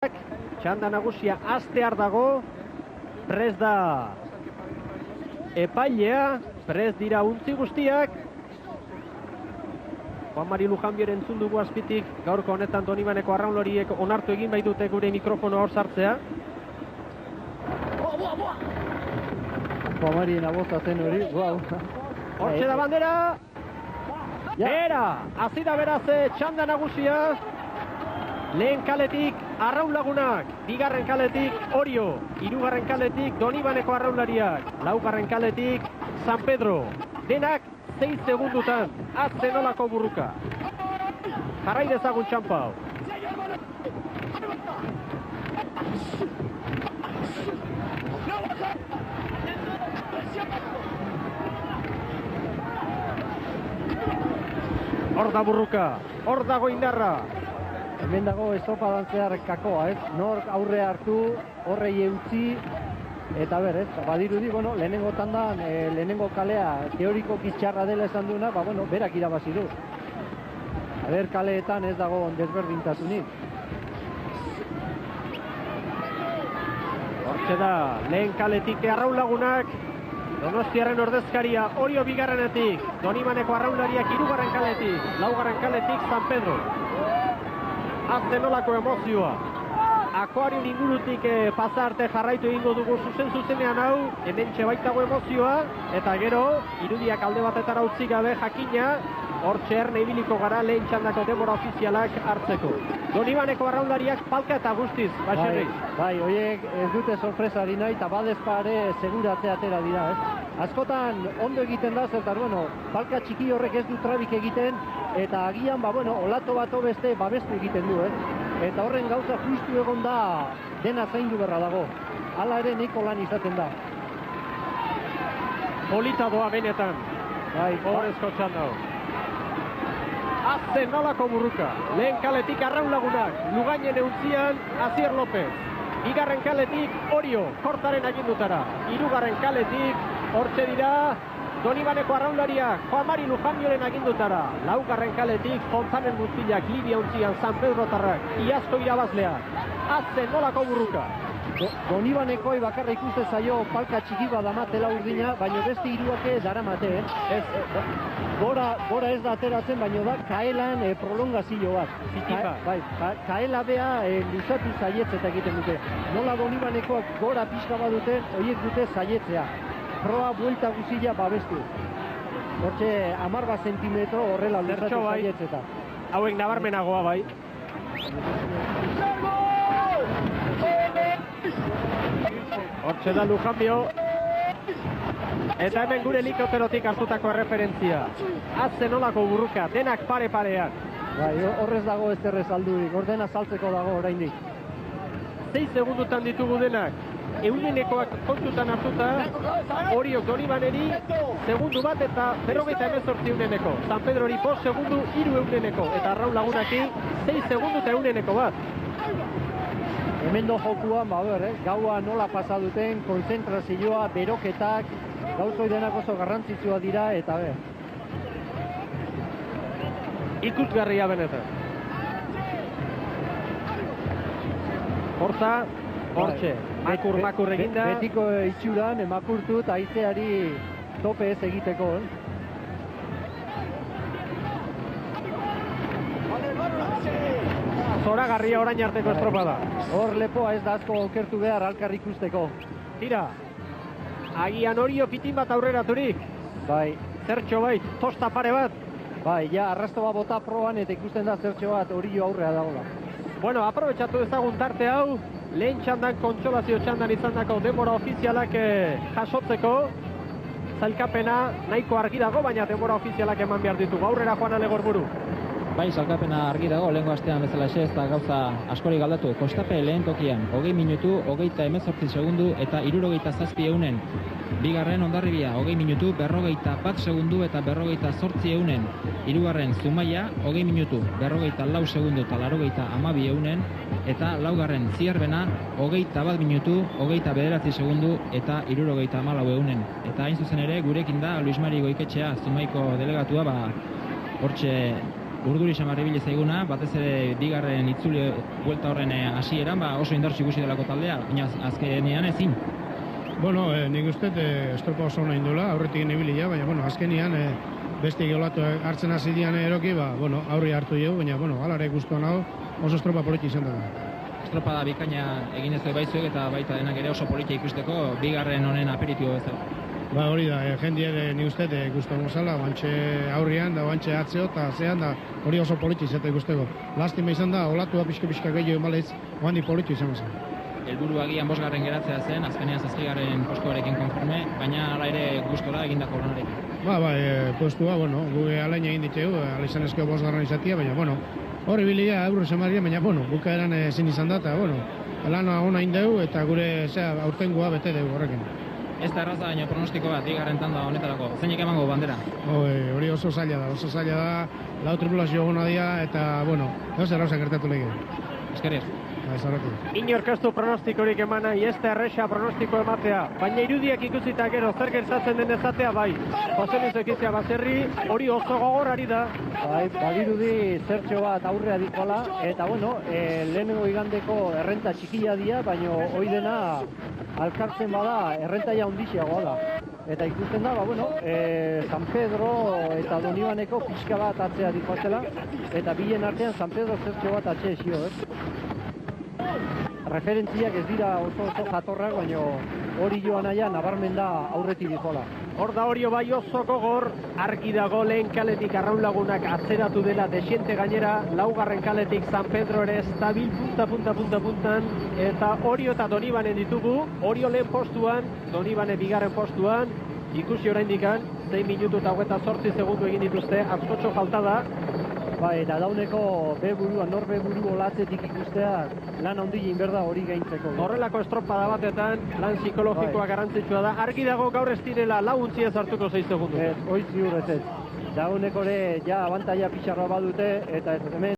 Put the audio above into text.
Txanda nagusia hastear dago, prez da epailea, prez dira untzi guztiak. Juan Mari Lujanbier entzun dugu azpitik, gaurko honetan Donibaneko arraunlariek onartu egin baitute gure mikrofonoa hor sartzea. Juan Marien aboza zen hori, guau. Hortxe da bandera! Bera, azida beraz txanda nagusia. Lehen kaletik arraun lagunak, bigarren kaletik Orio, hirugarren kaletik Donibaneko arraunlariak, laugarren kaletik San Pedro. Denak 6 segundutan, azten olako burruka. Jarrai dezagun txampau. Hor da burruka, hor dago indarra. Hemen dago estropadan zehar kakoa, ez? Nork aurre hartu, horrei eutzi, eta ber, ez? Badirudi, bueno, lehenengo tandan, lehenengo kalea teoriko txarra dela esan duena, ba, bueno, berak irabazi du. Aber kaleetan ez dago desberdintasunik. Hortxe da, lehen kaletik arraun lagunak, Donostiarren ordezkaria Orio bigarrenetik, Donibaneko arraunlariak hirugarren kaletik, laugarren kaletik San Pedro. Azten olako emozioa. Akuarium ingurutik pasarte jarraitu egingo dugu zuzenean hau, hemen baitago emozioa, eta gero, irudiak alde batetara utzi gabe jakina, hortxe erne ibiliko gara lehen txandako denbora ofizialak hartzeko. Donibaneko arraunlariak palka eta guztiz, Baxerri. Bai, horiek ez dute sorpresari nahi, eta badezpare seguratzea atera dira, ez? Askotan ondo egiten da, zertar, bueno, palka txiki horrek ez du trabik egiten, eta agian, ba, bueno, olato bato beste babestu egiten du, ez? Eta horren gauza justu egon da dena zaindu berra dago. Hala ere nahiko lan izaten da. Polita doa benetan. Bai, Horrezko txanda. Azten nolako burruka. Lehen kaletik arraun lagunak. Lugainen euntzian Azier López. Bigarren kaletik Orio, kortaren agindutara. Hirugarren kaletik, hortxe dira, Donibaneko arraunlariak, Juan Mari Lujanbioren agindutara. Laugarren kaletik, Fontanen guztiak, Libia untzian, San Pedro tarrak, iazko irabazleak. Azten nolako burruka. Donibanekoi bakarra ikuste zaio palka txiki bat damatela urdina, baina beste hiruake daramate, Gora ez da ateratzen, baina da kaelan prolongazio bat. Kaela bea luzatu zaietzeta egiten dute. Nola Donibanekoak gora pixka bat duten, horiek dute zaietzea. Proa buelta guzilla babestu. Hortxe 10 zentimetro horrela luzatu zaietzeta. Hauek nabarmenagoa bai. Hortxe da Lujanbio. Eta hemen gure helikopterotik hartutako erreferentzia. Azten olako burruka, denak pare-parean. Bai, horrez dago ez errez aldurik, hor dena saltzeko dago oraindik. 6 segundutan ditugu denak. Eunenekoak kontutan hartuta, Oriok Donibaneri segundu bat eta 58 euneneko. San Pedrori 5 segundu 3 euneneko. Eta arraun lagunaki 6 segundu eta euneneko bat. Hemen do jokuan, ba ber, gaua nola pasa duten, konzentrazioa, beroketak, gauzoi denak oso garrantzitsua dira, eta ber. Ikusgarria benetan. Hortza, hortxe, makur eginda. Betiko itxuran, makurtut, haizeari tope ez egiteko, Zoragarria orain arteko estropada. Hor lepoa ez da asko okertu behar alkar ikusteko. Tira, agian Orio pitin bat aurreraturik. Bai. Zertxo bait, tosta pare bat. Bai, ja, arrastoa bota proan eta ikusten da zertxo bat Orio aurrea dagoela. Bueno, aprobetxatu ezagun tarte hau, lehen txandan kontsolazio txandan izandako denbora ofizialak jasotzeko. Zailkapena nahiko argi dago, baina denbora ofizialak eman behar ditugu. Aurrera Juan Alegorburu. Bai, salkapena argi dago, lehenko astean bezala ez da gauza askorik aldatu. Kostape lehen tokian, 20 minutu, 28 segundu eta 67 eunen. Bigarren Hondarribia, 20 minutu, 41 segundu eta 48 eunen. Hirugarren Zumaia, 20 minutu, 44 segundu eta 92 eunen. Eta laugarren Zierbena, 21 minutu, 29 segundu eta 74 eunen. Eta hain zuzen ere, gurekin da Luis Mari Goiketxea, Zumaiko delegatua, hortxe urduri samar ibili zaiguna, batez ere bigarren itzuli buelta horren hasieran, oso indartsu ikusi delako taldea, baina azkenean ezin. Bueno, nik uste estropa oso nahi indula, aurretik ibilia, baina azkenian beste olatu hartzen hasi dian eroki, aurri hartu dugu, baina alare guztuan hau oso estropa politi izan da. Estropa da bikaina egin ez du baizuek eta baita denak ere oso politia ikusteko, bigarren honen aperitibo bezala. Hori da, jendia nik uste guztuan gozala, bantxe aurrian, da bantxe atzeo, eta zean da hori oso politi izate ikusteko. Lastima izan da, olatua pixka gehiago emalez, handi politi izan zen. Helburu agian 5. geratzea zen, azkenean 7. postuarekin konforme, baina hala ere gustora egindako lanarekin. Postua, gu alain egin ditegu, ala izan ezkeo 5. izatia, baina, hori bilia Euro Samaria, baina, bukaeran ezin izan da, eta, lan ona indegu, eta gure, aurtengoa bete dugu horrekin. Ez da erraza, baina pronostiko bat, bigarren tanda honetarako. Zeinek emango bandera? Hori oso zaila da, lau tripulazio gona dira, eta, ez erraza gertatu lege. Eskerrik. Inork ez du pronostikorik emana, ez da erresa pronostiko ematea, baina irudiak ikusita gero zer gertatzen den ezatea bai. Jose Luis Ekizia Baserri, hori oso gogorari da. Badirudi zertxo bat aurrea dikola, eta lehenengo igandeko errenta txikia dira, baina hoi dena alkartzen bada errentaia ondixiagoa da. Eta ikusten da, San Pedro eta Donibaneko pixka bat atzea dikoazela, eta bilen artean San Pedro zertxo bat atxe esio, Referentziak ez dira oso jatorrak, baina hori joan aia nabarmen da aurretik dikola. Hor da Orio bai oso gogor, argi dago lehen kaletik Arraun Lagunak atzeratu dela desiente gainera, 4. kaletik San Pedro ere estabil puntan, eta Orio eta Donibanen ditugu, Orio lehen postuan, Donibane bigarren postuan, ikusi oraindikan, 6 minutu eta 28 segundu egin dituzte, askotxo falta da. Eta dauneko nor beburu olatzetik ikustea lan handi egin berda hori gaintzeko. Horrelako estropada batetan, lan psikologikoa garrantzitsua da. Argi dago gaur ez direla launtzi ez hartuko 6 segundu. Hoi ziur ez. Dauneko ere abantaia pixarra badute, eta ez hemen